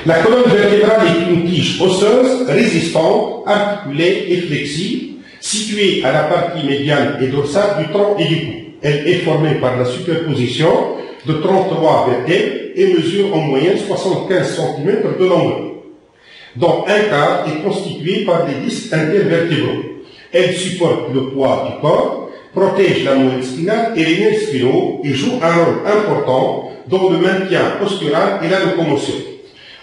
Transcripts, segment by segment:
La colonne vertébrale est une tige osseuse, résistante, articulée et flexible, située à la partie médiane et dorsale du tronc et du cou. Elle est formée par la superposition de 33 vertèbres et mesure en moyenne 75 cm de longueur, dont un quart est constitué par des disques intervertébraux. Elle supporte le poids du corps, protège la moelle spinale et les nerfs spinaux et joue un rôle important dans le maintien postural et la locomotion.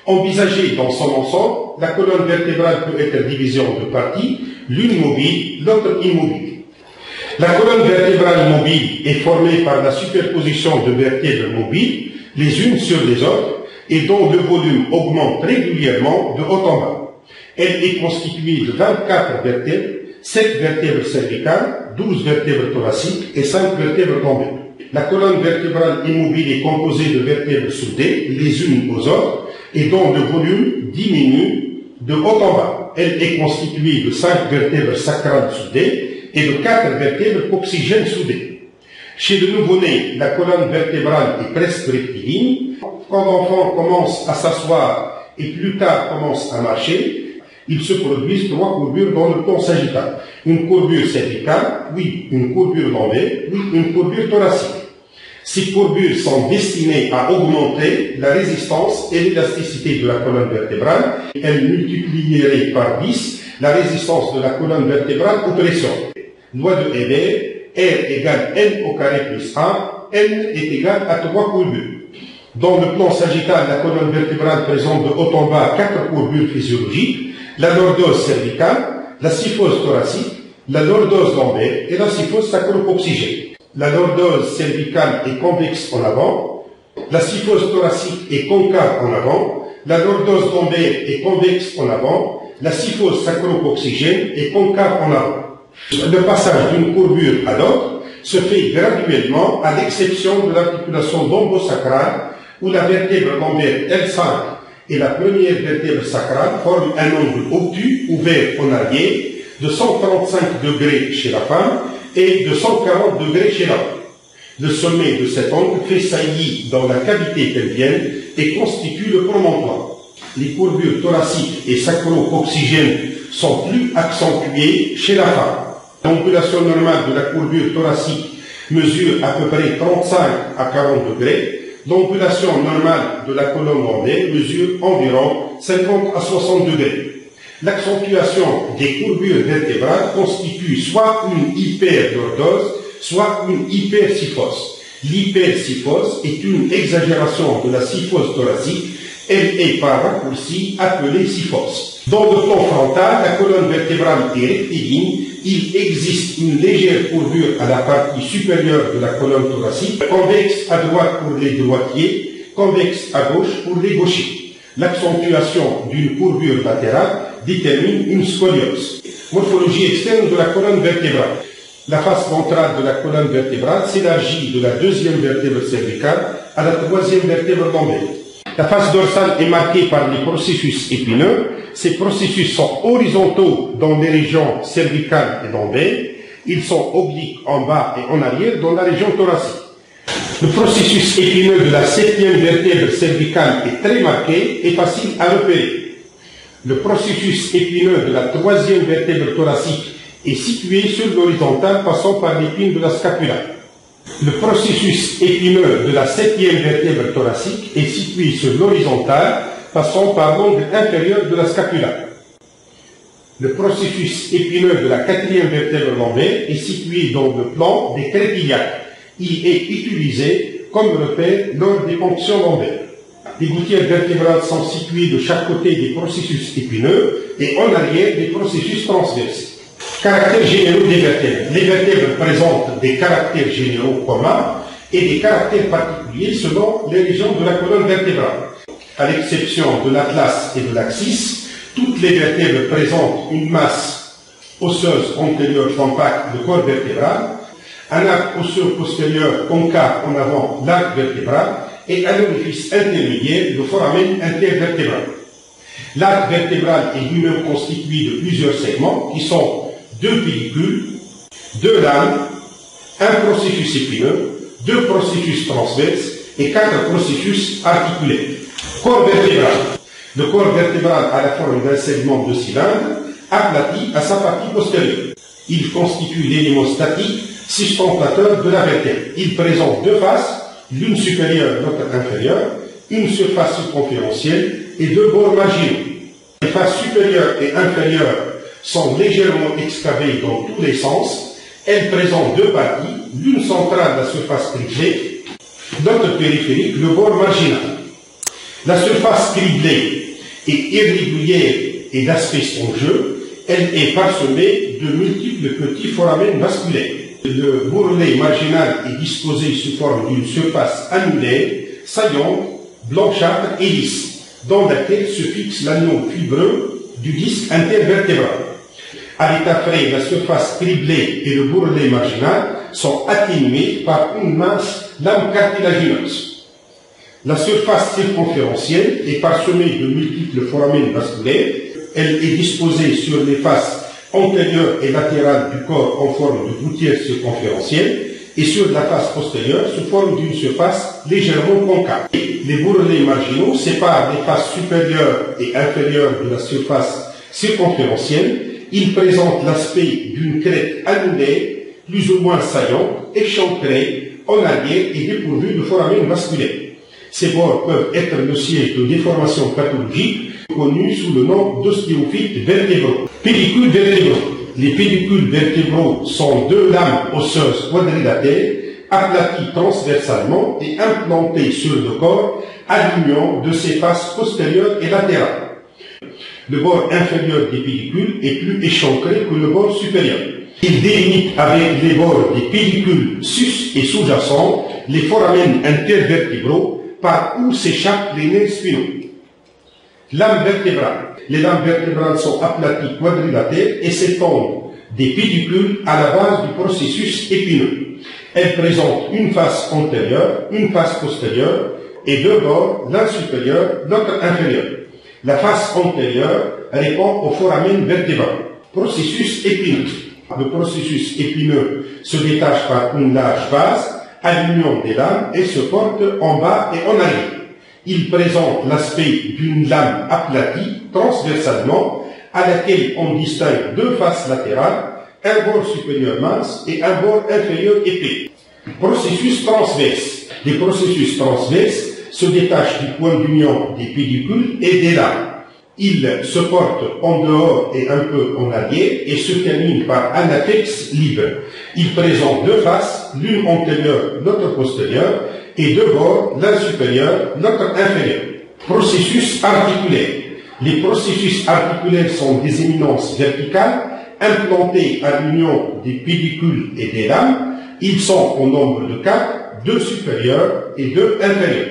Envisagée dans son ensemble, la colonne vertébrale peut être divisée en deux parties, l'une mobile, l'autre immobile. La colonne vertébrale mobile est formée par la superposition de vertèbres mobiles, les unes sur les autres, et dont le volume augmente régulièrement de haut en bas. Elle est constituée de 24 vertèbres, 7 vertèbres cervicales, 12 vertèbres thoraciques et 5 vertèbres lombaires. La colonne vertébrale immobile est composée de vertèbres soudées les unes aux autres et dont le volume diminue de haut en bas. Elle est constituée de 5 vertèbres sacrales soudées et de 4 vertèbres coccygènes soudées. Chez le nouveau-né, la colonne vertébrale est presque rectiligne. Quand l'enfant commence à s'asseoir et plus tard commence à marcher, il se produisent 3 courbures dans le plan sagittal. Une courbure cervicale, puis une courbure lombaire, puis une courbure thoracique. Ces courbures sont destinées à augmenter la résistance et l'élasticité de la colonne vertébrale. Elles multiplieraient par 10 la résistance de la colonne vertébrale aux pressions. Loi de Weber, R égale N au carré plus 1, N est égal à 3 courbures. Dans le plan sagittal, la colonne vertébrale présente de haut en bas 4 courbures physiologiques, la lordose cervicale, la syphose thoracique, la lordose lombaire et la syphose sacro-coccygène. La lordose cervicale est convexe en avant, la syphose thoracique est concave en avant, la lordose lombaire est convexe en avant, la syphose sacro-coccygène est concave en avant. Le passage d'une courbure à l'autre se fait graduellement à l'exception de l'articulation lombosacrale où la vertèbre lombaire L5 et la première vertèbre sacrale forment un angle obtus ouvert en arrière de 135 degrés chez la femme et de 140 degrés chez l'homme. Le sommet de cet angle fait saillie dans la cavité pelvienne et constitue le promontoire. Les courbures thoraciques et sacro-coccygènes sont plus accentuées chez la femme. L'angulation normale de la courbure thoracique mesure à peu près 35 à 40 degrés. L'angulation normale de la colonne lombaire mesure environ 50 à 60 degrés. L'accentuation des courbures vertébrales constitue soit une hyperlordose, soit une hypersyphose. L'hypersyphose est une exagération de la syphose thoracique. Elle est par raccourci appelée syphose. Dans le plan frontal, la colonne vertébrale est rectiligne. Il existe une légère courbure à la partie supérieure de la colonne thoracique, convexe à droite pour les droitiers, convexe à gauche pour les gauchers. L'accentuation d'une courbure latérale détermine une scoliose. Morphologie externe de la colonne vertébrale. La face ventrale de la colonne vertébrale s'élargit de la deuxième vertèbre cervicale à la troisième vertèbre lombaire. La face dorsale est marquée par les processus épineux. Ces processus sont horizontaux dans les régions cervicales et lombaires. Ils sont obliques en bas et en arrière dans la région thoracique. Le processus épineux de la septième vertèbre cervicale est très marqué et facile à repérer. Le processus épineux de la troisième vertèbre thoracique est situé sur l'horizontale passant par l'épine de la scapula. Le processus épineux de la septième vertèbre thoracique est situé sur l'horizontale, passant par l'angle inférieur de la scapula. Le processus épineux de la quatrième vertèbre lombaire est situé dans le plan des crêtes iliaques. Il est utilisé comme repère lors des ponctions lombaires. Les gouttières vertébrales sont situées de chaque côté des processus épineux et en arrière des processus transverses. Caractères généraux des vertèbres. Les vertèbres présentent des caractères généraux communs et des caractères particuliers selon les régions de la colonne vertébrale. À l'exception de l'atlas et de l'axis, toutes les vertèbres présentent une masse osseuse antérieure compacte de corps vertébral, un arc osseux postérieur concave en avant l'arc vertébral et un orifice intermédiaire, le foramen intervertébral. L'arc vertébral est lui-même constitué de plusieurs segments qui sont 2 pellicules, 2 lames, un processus épineux, 2 processus transverses et 4 processus articulés. Corps vertébral. Le corps vertébral a la forme d'un segment de cylindre aplati à sa partie postérieure. Il constitue l'élément statique sustentateur de la vertèbre. Il présente deux faces, l'une supérieure, l'autre inférieure, une surface circonférentielle et deux bords marginaux. Les faces supérieures et inférieures sont légèrement excavées dans tous les sens. Elles présentent deux parties, l'une centrale, la surface criblée, l'autre périphérique, le bord marginal. La surface criblée est irrégulière et d'aspect spongieux. Elle est parsemée de multiples petits foramen vasculaires. Le bourrelet marginal est disposé sous forme d'une surface annulaire, saillante, blanchâtre et lisse, dans laquelle se fixe l'anneau fibreux du disque intervertébral. À l'état frais, la surface criblée et le bourrelet marginal sont atténués par une mince lame cartilagineuse. La surface circonférentielle est parsemée de multiples foramen vasculaires. Elle est disposée sur les faces antérieures et latérales du corps en forme de gouttière circonférentielle et sur la face postérieure sous forme d'une surface légèrement concave. Les bourrelets marginaux séparent les faces supérieures et inférieures de la surface circonférentielle. Ils présentent l'aspect d'une crête annulaire, plus ou moins saillante, échancrée, en arrière et dépourvue de foramen vasculaires. Ces bords peuvent être le siège de déformations pathologiques connues sous le nom d'ostéophytes vertébraux. Pédicules vertébraux. Les pédicules vertébraux sont deux lames osseuses quadrilatères aplaties transversalement et implantées sur le corps à l'union de ses faces postérieures et latérales. Le bord inférieur des pédicules est plus échancré que le bord supérieur. Il délimite avec les bords des pédicules sus et sous-jacents les foramen intervertébraux par où s'échappent les nerfs spinaux. Lames vertébrales. Les lames vertébrales sont aplaties quadrilatères et s'étendent des pédicules à la base du processus épineux. Elles présentent une face antérieure, une face postérieure et deux bords, l'un supérieur, l'autre inférieur. La face antérieure répond au foramen vertébral. Processus épineux. Le processus épineux se détache par une large base à l'union des lames et se porte en bas et en arrière. Il présente l'aspect d'une lame aplatie transversalement à laquelle on distingue deux faces latérales, un bord supérieur mince et un bord inférieur épais. Processus transverse. Les processus transverses se détachent du point d'union des pédicules et des lames. Ils se portent en dehors et un peu en arrière et se terminent par un apex libre. Ils présentent deux faces, l'une antérieure, l'autre postérieure, et deux bords, l'un supérieur, l'autre inférieur. Processus articulaire. Les processus articulaires sont des éminences verticales implantées à l'union des pédicules et des lames. Ils sont au nombre de 4, 2 supérieurs et 2 inférieurs.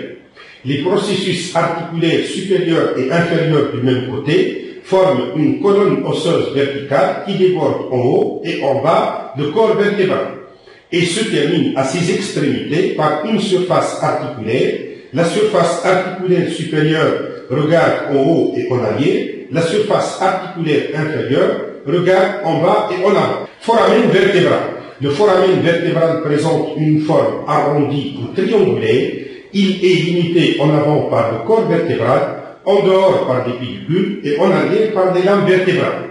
Les processus articulaires supérieurs et inférieurs du même côté forment une colonne osseuse verticale qui déborde en haut et en bas le corps vertébral et se termine à ses extrémités par une surface articulaire. La surface articulaire supérieure regarde en haut et en arrière. La surface articulaire inférieure regarde en bas et en avant. Foramen vertébral. Le foramen vertébral présente une forme arrondie ou triangulaire. Il est limité en avant par le corps vertébral, en dehors par des pédicules et en arrière par des lames vertébrales.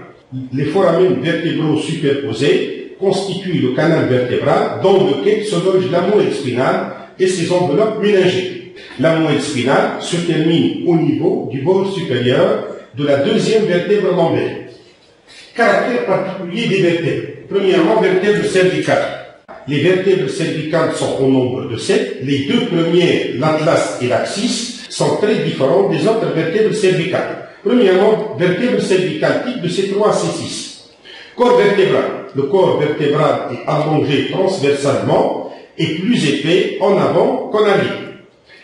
Les foramen vertébraux superposés constituent le canal vertébral dans lequel se loge la moelle spinale et ses enveloppes méningées. La moelle spinale se termine au niveau du bord supérieur de la deuxième vertèbre lombaire. Caractère particulier des vertèbres. Premièrement, vertèbre cervicale. Les vertèbres cervicales sont au nombre de 7. Les deux premières, l'atlas et l'axis, sont très différentes des autres vertèbres cervicales. Premièrement, vertèbre cervicale type de C3 à C6. Corps vertébral. Le corps vertébral est allongé transversalement et plus épais en avant qu'en arrière.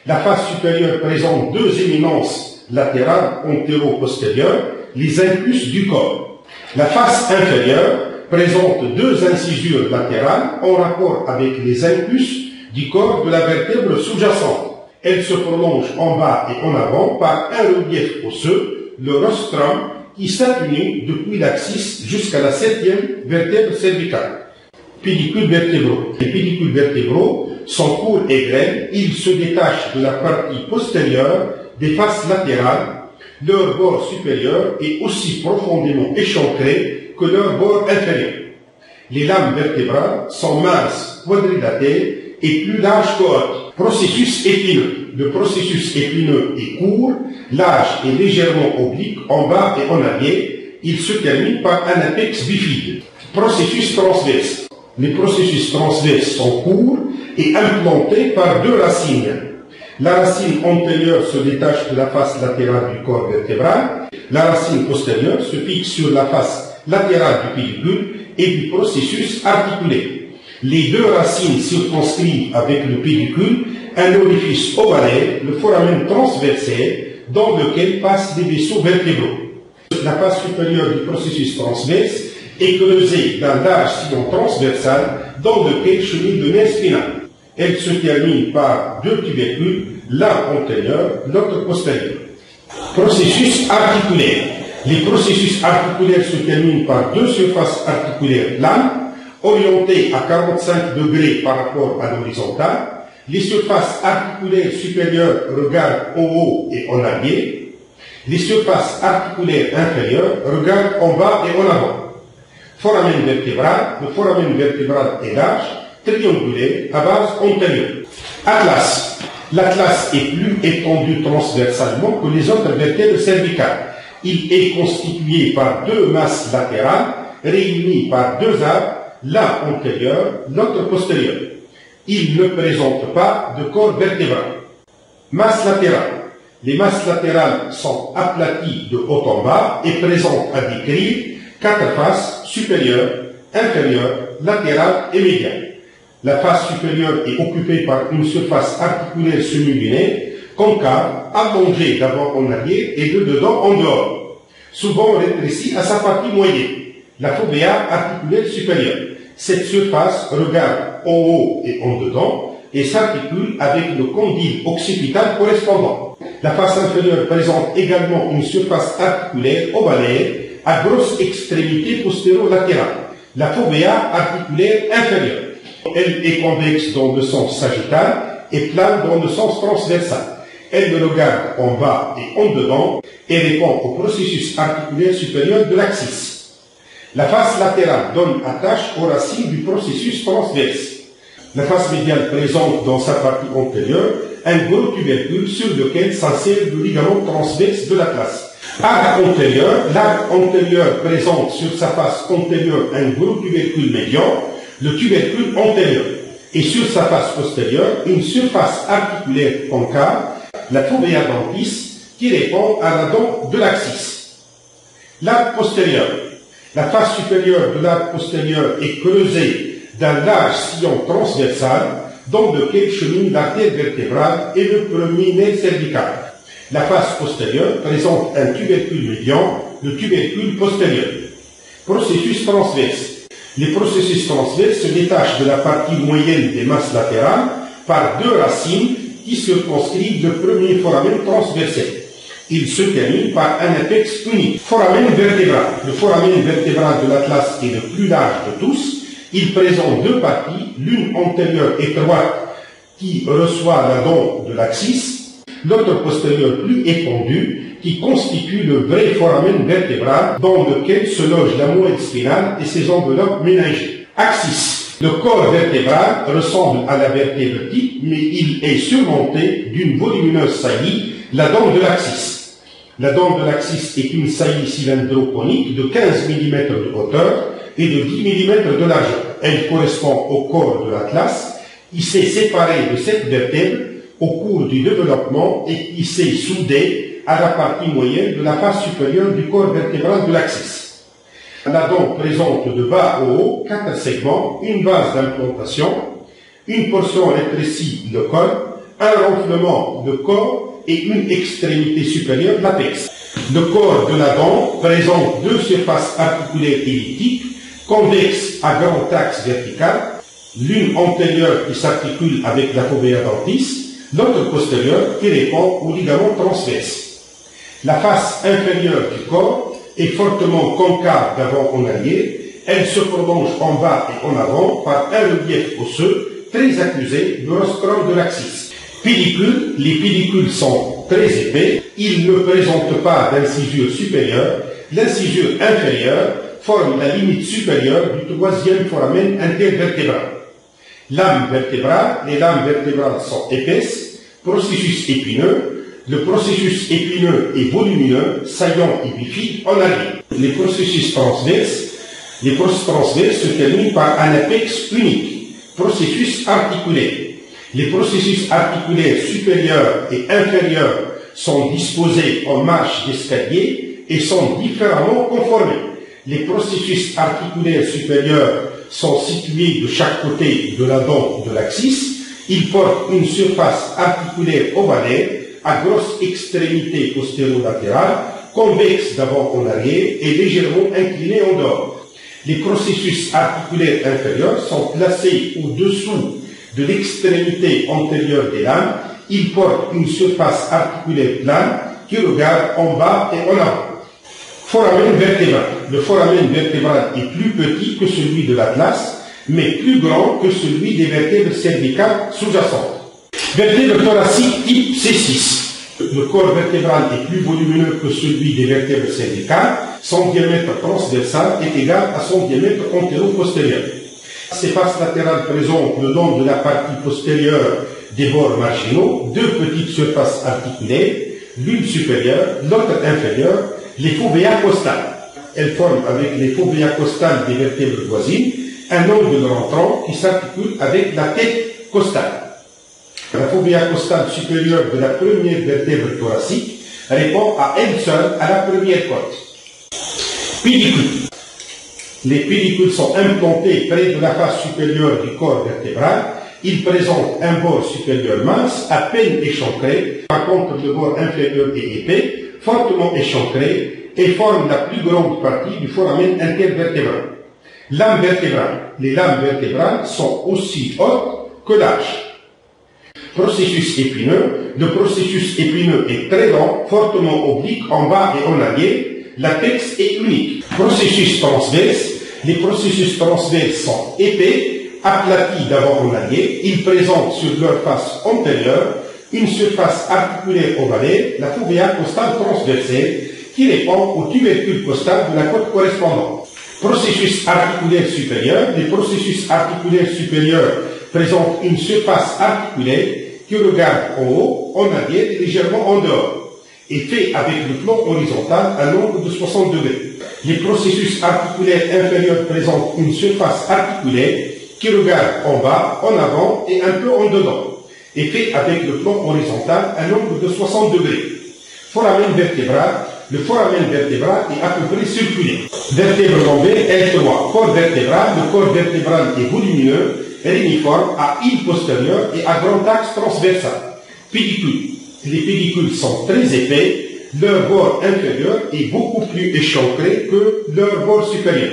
La face supérieure présente deux éminences latérales antéro-postérieures, les incus du corps. La face inférieure présente deux incisures latérales en rapport avec les incus du corps de la vertèbre sous-jacente. Elle se prolonge en bas et en avant par un relief osseux, le rostrum, qui s'appuie depuis l'axis jusqu'à la 7e vertèbre cervicale. Pédicules vertébraux. Les pédicules vertébraux sont courts et grêles. Ils se détachent de la partie postérieure des faces latérales Leur bord supérieur est aussi profondément échancré que leur bord inférieur. Les lames vertébrales sont minces, quadrilatères et plus larges qu'autres. Processus épineux. Le processus épineux est court, large et légèrement oblique en bas et en arrière. Il se termine par un apex bifide. Processus transverse. Les processus transverses sont courts et implantés par deux racines. La racine antérieure se détache de la face latérale du corps vertébral. La racine postérieure se fixe sur la face latérale du pédicule et du processus articulaire. Les deux racines circonscrivent avec le pédicule un orifice ovalaire, le foramen transversaire, dans lequel passent les vaisseaux vertébraux. La face supérieure du processus transverse est creusée d'un large sillon transversal dans lequel chemine le nerf spinal. Elle se termine par deux tubercules, l'un antérieur, l'autre postérieur. Processus articulaire. Les processus articulaires se terminent par deux surfaces articulaires planes, orientées à 45 degrés par rapport à l'horizontale. Les surfaces articulaires supérieures regardent en haut et en arrière. Les surfaces articulaires inférieures regardent en bas et en avant. Foramen vertébral. Le foramen vertébral est large, triangulaire, à base antérieure. Atlas. L'atlas est plus étendu transversalement que les autres vertèbres cervicales. Il est constitué par deux masses latérales réunies par deux arbres, l'un antérieur, l'autre postérieur. Il ne présente pas de corps vertébral. Masse latérale. Les masses latérales sont aplaties de haut en bas et présentent à décrire quatre faces supérieures, inférieures, latérales et médiane. La face supérieure est occupée par une surface articulaire semi-lunaire, concave, allongée d'avant en arrière et de dedans en dehors, souvent rétrécie à sa partie moyenne, la fovea articulaire supérieure. Cette surface regarde en haut et en dedans et s'articule avec le condyle occipital correspondant. La face inférieure présente également une surface articulaire ovalaire à grosse extrémité postéro-latérale, la fovea articulaire inférieure. Elle est convexe dans le sens sagittal et plane dans le sens transversal. Elle regarde en bas et en dedans et répond au processus articulaire supérieur de l'axis. La face latérale donne attache aux racines du processus transverse. La face médiane présente dans sa partie antérieure un gros tubercule sur lequel s'insère le ligament transverse de l'atlas. Arc antérieur. L'arc antérieur présente sur sa face antérieure un gros tubercule médian, le tubercule antérieur, et sur sa face postérieure une surface articulaire concave, la fovea dentis, qui répond à la dent de l'axis. L'arc postérieur. La face supérieure de l'arc postérieur est creusée d'un large sillon transversal dans lequel chemine l'artère vertébrale et le premier nerf cervical. La face postérieure présente un tubercule médian, le tubercule postérieur. Processus transverse. Les processus transverses se détachent de la partie moyenne des masses latérales par deux racines qui circonscrivent le premier foramen transversaire. Il se termine par un apex unique. Foramen vertébral. Le foramen vertébral de l'atlas est le plus large de tous. Il présente deux parties, l'une antérieure étroite qui reçoit la dent de l'axis, l'autre postérieure plus étendue qui constitue le vrai foramen vertébral dans lequel se loge la moelle spinale et ses enveloppes méningées. Axis. Le corps vertébral ressemble à la vertèbre type, mais il est surmonté d'une volumineuse saillie, la dent de l'axis. La dent de l'axis est une saillie cylindro-conique de 15 mm de hauteur et de 10 mm de largeur. Elle correspond au corps de l'atlas. Il s'est séparé de cette vertèbre au cours du développement et qui s'est soudé à la partie moyenne de la face supérieure du corps vertébral de l'axis. La dent présente de bas au haut 4 segments, une base d'implantation, une portion rétrécie de col, un renflement de corps et une extrémité supérieure de l'apex. Le corps de la dent présente deux surfaces articulaires elliptiques, convexes à grand axe vertical, l'une antérieure qui s'articule avec la fovea dentis, l'autre postérieure qui répond au ligament transverse. La face inférieure du corps est fortement concave d'avant en arrière. Elle se prolonge en bas et en avant par un relief osseux très accusé du rostrum de l'axis. Pellicule. Les pellicules sont très épais Il ne présente pas d'incisure supérieure. L'incisure inférieure forme la limite supérieure du troisième foramen intervertébral. Lame vertébrale, les lames vertébrales sont épaisses, processus épineux. Le processus épineux est volumineux, saillant et bifide en arrière. Les processus transverses se terminent par un apex unique, processus articulaire. Les processus articulaires supérieurs et inférieurs sont disposés en marche d'escalier et sont différemment conformés. Les processus articulaires supérieurs sont situés de chaque côté de la dent de l'axis. Ils portent une surface articulaire ovalaire à grosse extrémité postéro-latérale, convexe d'avant en arrière et légèrement inclinée en dehors. Les processus articulaires inférieurs sont placés au-dessous de l'extrémité antérieure des lames. Ils portent une surface articulaire plane qui regarde en bas et en avant. Foramen vertébral. Le foramen vertébral est plus petit que celui de l'atlas, mais plus grand que celui des vertèbres cervicales sous-jacentes. Vertèbre thoracique type C6. Le corps vertébral est plus volumineux que celui des vertèbres cervicales. Son diamètre transversal est égal à son diamètre antéro-postérieur. Ces faces latérales présentent le long de la partie postérieure des bords marginaux deux petites surfaces articulaires, l'une supérieure, l'autre inférieure, les fovéas costales. Elles forment avec les fovéas costales des vertèbres voisines un angle rentrant qui s'articule avec la tête costale. La fovea costale supérieure de la première vertèbre thoracique répond à elle seule à la première côte. Pédicules. Les pédicules sont implantés près de la face supérieure du corps vertébral. Ils présentent un bord supérieur mince, à peine échancré. Par contre, le bord inférieur est épais, fortement échancré et forme la plus grande partie du foramen intervertébral. Lame vertébrale. Les lames vertébrales sont aussi hautes que larges. Processus épineux. Le processus épineux est très lent, fortement oblique en bas et en arrière. L'apex est unique. Processus transverse. Les processus transverses sont épais, aplatis d'avant en arrière. Ils présentent sur leur face antérieure une surface articulaire ovalaire, la fovea costale transversaire, qui répond au tubercule costal de la côte correspondante. Processus articulaire supérieur. Les processus articulaires supérieurs présentent une surface articulaire qui regarde en haut, en arrière et légèrement en dehors, et fait avec le plan horizontal un angle de 60 degrés. Les processus articulaires inférieurs présentent une surface articulaire qui regarde en bas, en avant et un peu en dedans, et fait avec le plan horizontal un angle de 60 degrés. Foramen vertébral. Le foramen vertébral est à peu près circulaire. Vertèbre lombaire L3. Corps vertébral. Le corps vertébral est volumineux, réniforme, à île postérieure et à grand axe transversal. Pédicules. Les pédicules sont très épais. Leur bord inférieur est beaucoup plus échancré que leur bord supérieur.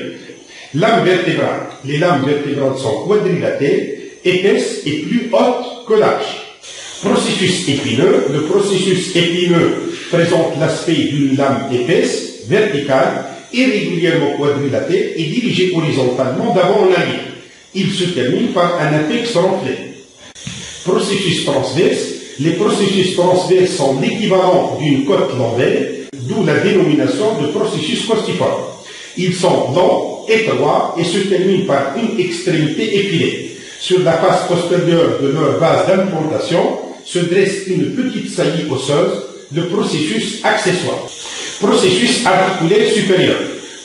Lame vertébrale. Les lames vertébrales sont quadrilatères, épaisses et plus hautes que larges. Processus épineux. Le processus épineux présente l'aspect d'une lame épaisse, verticale, irrégulièrement quadrilatère et dirigée horizontalement d'avant en arrière. Il se termine par un apex renflé. Processus transverse. Les processus transverses sont l'équivalent d'une côte lombaire, d'où la dénomination de processus costiforme. Ils sont longs, étroits et se terminent par une extrémité épilée. Sur la face postérieure de leur base d'implantation se dresse une petite saillie osseuse, le processus accessoire. Processus articulaire supérieur.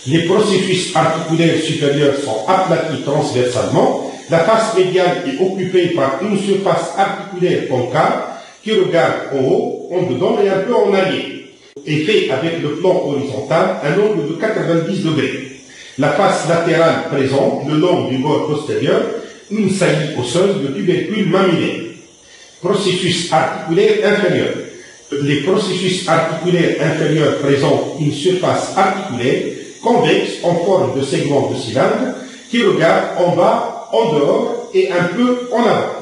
Les processus articulaires supérieurs sont aplatis transversalement. La face médiane est occupée par une surface articulaire concave qui regarde en haut, en dedans et un peu en arrière, et fait avec le plan horizontal un angle de 90 degrés. La face latérale présente, le long du bord postérieur, une saillie osseuse de tubercule mammillaire. Processus articulaire inférieur. Les processus articulaires inférieurs présentent une surface articulaire convexe en forme de segment de cylindre qui regarde en bas, en dehors et un peu en avant.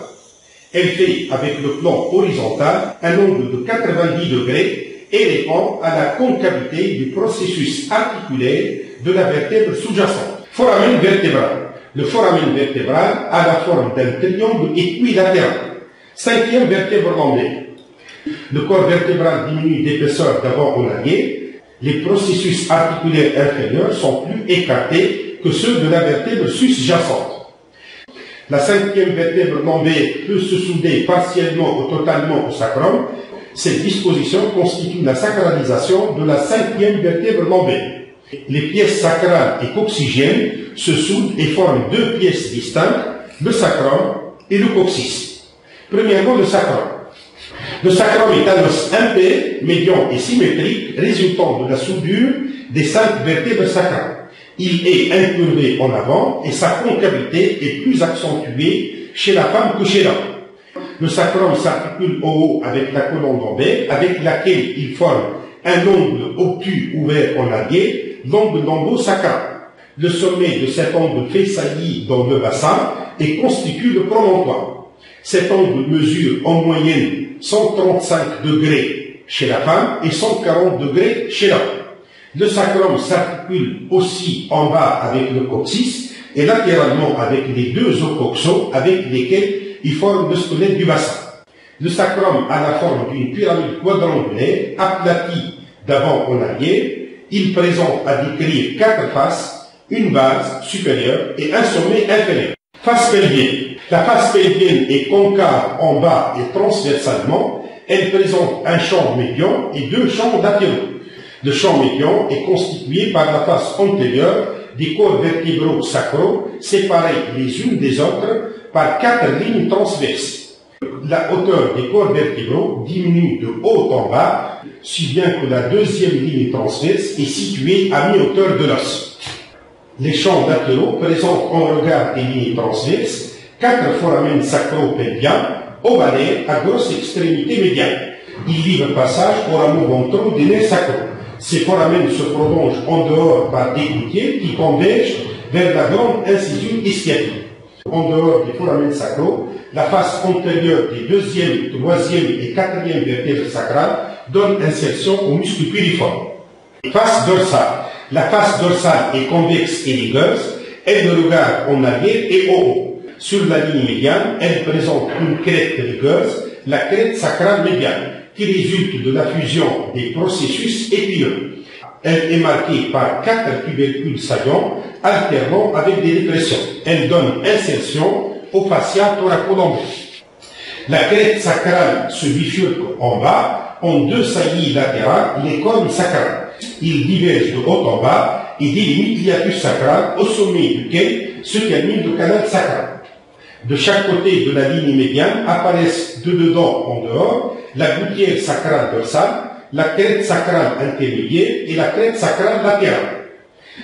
Elle fait avec le plan horizontal un angle de 90 degrés et répond à la concavité du processus articulaire de la vertèbre sous-jacente. Foramen vertébral. Le foramen vertébral a la forme d'un triangle équilatéral. Cinquième vertèbre lombaire. Le corps vertébral diminue d'épaisseur d'avant en arrière. Les processus articulaires inférieurs sont plus écartés que ceux de la vertèbre sous-jacente. La cinquième vertèbre lombaire peut se souder partiellement ou totalement au sacrum. Cette disposition constitue la sacralisation de la cinquième vertèbre lombaire. Les pièces sacrales et coccygiennes se soudent et forment deux pièces distinctes, le sacrum et le coccyx. Premièrement, le sacrum. Le sacrum est un os impair, médian et symétrique résultant de la soudure des 5 vertèbres sacrales. Il est incurvé en avant et sa concavité est plus accentuée chez la femme que chez l'homme. Le sacrum s'articule au haut avec la colonne lombaire, avec laquelle il forme un ongle obtus ouvert en arrière, l'ongle lombo-sacral. Le sommet de cet ongle fait saillie dans le bassin et constitue le promontoire. Cet ongle mesure en moyenne 135 degrés chez la femme et 140 degrés chez l'homme. Le sacrum s'articule aussi en bas avec le coccyx et latéralement avec les deux os coxaux avec lesquels il forme le squelette du bassin. Le sacrum a la forme d'une pyramide quadrangulaire aplatie d'avant en arrière. Il présente à décrire 4 faces, une base supérieure et un sommet inférieur. Face pelvienne. La face pelvienne est concave en bas et transversalement. Elle présente un champ médian et 2 champs latéraux. Le champ médian est constitué par la face antérieure des corps vertébraux sacraux séparés les unes des autres par 4 lignes transverses. La hauteur des corps vertébraux diminue de haut en bas, si bien que la deuxième ligne transverse est située à mi-hauteur de l'os. Les champs latéraux présentent en regard des lignes transverses 4 foramen sacro-pelviens ovalaires à grosse extrémité médiane. Ils livrent passage aux rameaux ventraux des nerfs sacraux. Ces foramen se prolongent en dehors par des gouttières qui convergent vers la grande incision ischiatique. En dehors des foramen sacraux, la face antérieure des 2e, 3e et 4e vertèbres sacrales donne insertion aux muscles piriformes. Face dorsale. La face dorsale est convexe et rugueuse. Elle ne regarde en arrière et au haut. Sur la ligne médiane, elle présente une crête rugueuse, la crête sacrale médiane, qui résulte de la fusion des processus épineux. Elle est marquée par 4 tubercules saillants alternant avec des dépressions. Elle donne insertion au fascia thoracolombaire. La crête sacrale se bifurque en bas en 2 saillies latérales, les cornes sacrales. Il diverge de haut en bas et délimite l'hiatus sacral au sommet duquel se termine le canal sacral. De chaque côté de la ligne médiane apparaissent de dedans en dehors la gouttière sacrale dorsale, la crête sacrale intermédiaire et la crête sacrale latérale.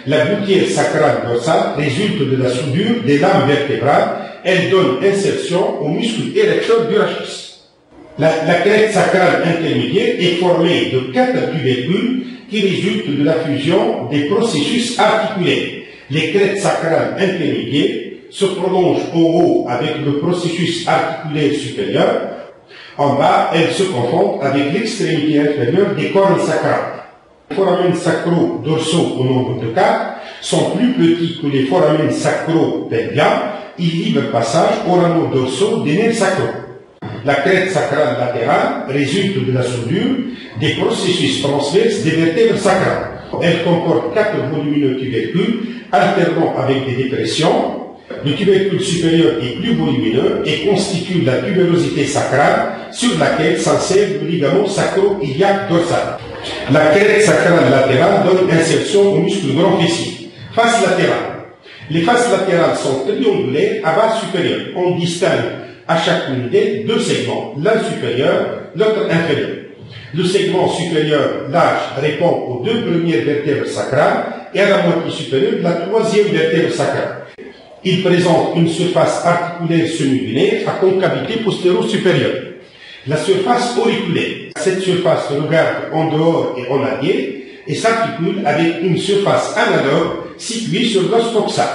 La gouttière sacrale dorsale résulte de la soudure des lames vertébrales. Elle donne insertion au muscle érecteur du rachis. La crête sacrale intermédiaire est formée de 4 tubercules qui résultent de la fusion des processus articulaires. Les crêtes sacrales intermédiaires se prolongent au haut avec le processus articulaire supérieur. En bas, elles se confondent avec l'extrémité inférieure des cornes sacrales. Les foramen sacro-dorsaux au nombre de 4 sont plus petits que les foramen sacro-pelviens. Ils livrent passage aux rameaux dorsaux des nerfs sacraux. La crête sacrale latérale résulte de la soudure des processus transverses des vertèbres sacrales. Elle comporte 4 volumineux tubercules alternant avec des dépressions. Le tubercule supérieur est plus volumineux et constitue la tubérosité sacrale sur laquelle s'insère le ligament sacro-iliaque dorsal. La crête sacrale latérale donne insertion au muscle grand fessier. Face latérale. Les faces latérales sont triangulaires à base supérieure. On distingue à chaque unité 2 segments, l'un supérieur, l'autre inférieur. Le segment supérieur large répond aux 2 premières vertèbres sacrales et à la moitié supérieure de la 3e vertèbre sacrale. Il présente une surface articulaire semi-lunaire à concavité postéro-supérieure. La surface auriculaire. Cette surface regarde en dehors et en arrière et s'articule avec une surface analogue située sur l'os coxal.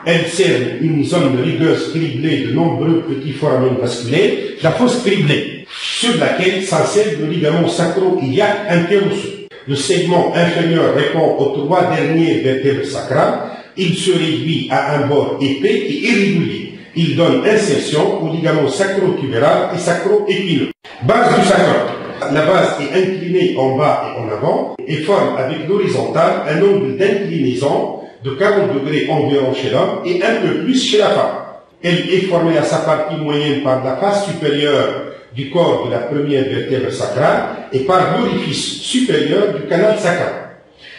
Elle cerne une zone rugueuse criblée de nombreux petits foramen vasculaires, la fosse criblée, sur laquelle s'insère le ligament sacro-iliaque interosseux. Le segment inférieur répond aux 3 dernières vertèbres sacrales. Il se réduit à un bord épais et irrégulier. Il donne insertion aux ligaments sacro-tubéral et sacro-épineux. Base du sacrum. La base est inclinée en bas et en avant et forme avec l'horizontale un angle d'inclinaison de 40 degrés environ chez l'homme et un peu plus chez la femme. Elle est formée à sa partie moyenne par la face supérieure du corps de la première vertèbre sacrale et par l'orifice supérieur du canal sacral.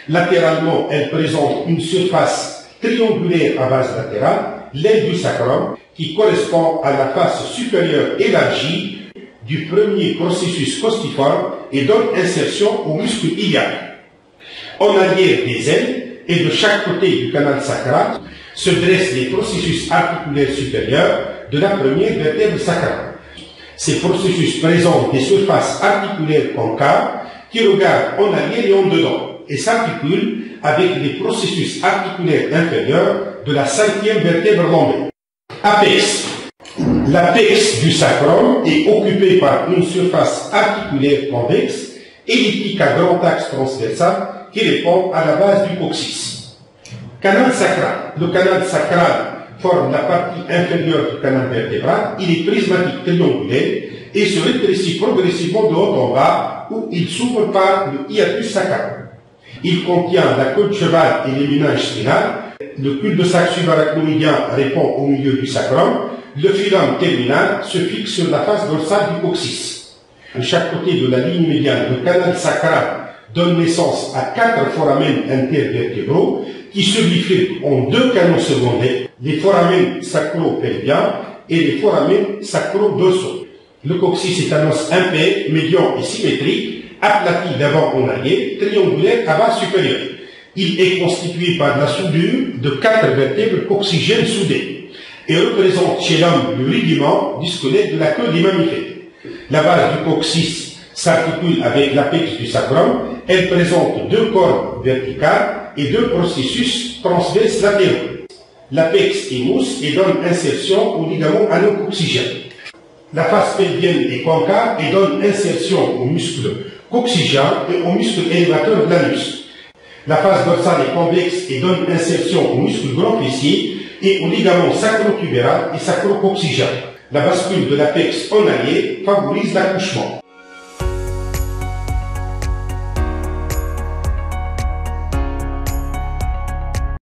Latéralement, elle présente une surface triangulaire à base latérale, l'aile du sacrum, qui correspond à la face supérieure élargie du premier processus costiforme et donne insertion au muscle iliaque. En arrière des ailes et de chaque côté du canal sacral se dressent les processus articulaires supérieurs de la première vertèbre sacrale. Ces processus présentent des surfaces articulaires concaves qui regardent en arrière et en dedans et s'articulent avec les processus articulaires inférieurs de la cinquième vertèbre lombaire. Apex. L'apex du sacrum est occupé par une surface articulaire convexe, elliptique à grand axe transversal qui répond à la base du coccyx. Canal sacral. Le canal sacral forme la partie inférieure du canal vertébral. Il est prismatique triangulaire et se rétrécit progressivement de haut en bas où il s'ouvre par le hiatus sacral. Il contient la queue de cheval et les méninges spinales. Le cul-de-sac subarachnoïdien répond au milieu du sacrum. Le filum terminal se fixe sur la face dorsale du coccyx. De chaque côté de la ligne médiane, le canal sacral donne naissance à 4 foramen intervertébraux qui se bifurquent en 2 canaux secondaires, les foramen sacro-pelviens et les foramen sacro-dorsaux. Le coccyx est un os impair, médian et symétrique, aplati d'avant en arrière, triangulaire à base supérieure. Il est constitué par la soudure de 4 vertèbres coccygènes soudées et représente chez l'homme le rudiment du squelette de la queue des mammifères. La base du coccyx s'articule avec l'apex du sacrum. Elle présente 2 cordes verticales et 2 processus transverses latéraux. L'apex émousse et donne insertion au ligament anococcygène. La face pelvienne est concave et donne insertion au muscle coccygien et au muscle élévateur de l'anus. La face dorsale est convexe et donne insertion au muscle grand fessier et au ligament sacro-tubéral et sacro-coccygien. La bascule de l'apex en arrière favorise l'accouchement.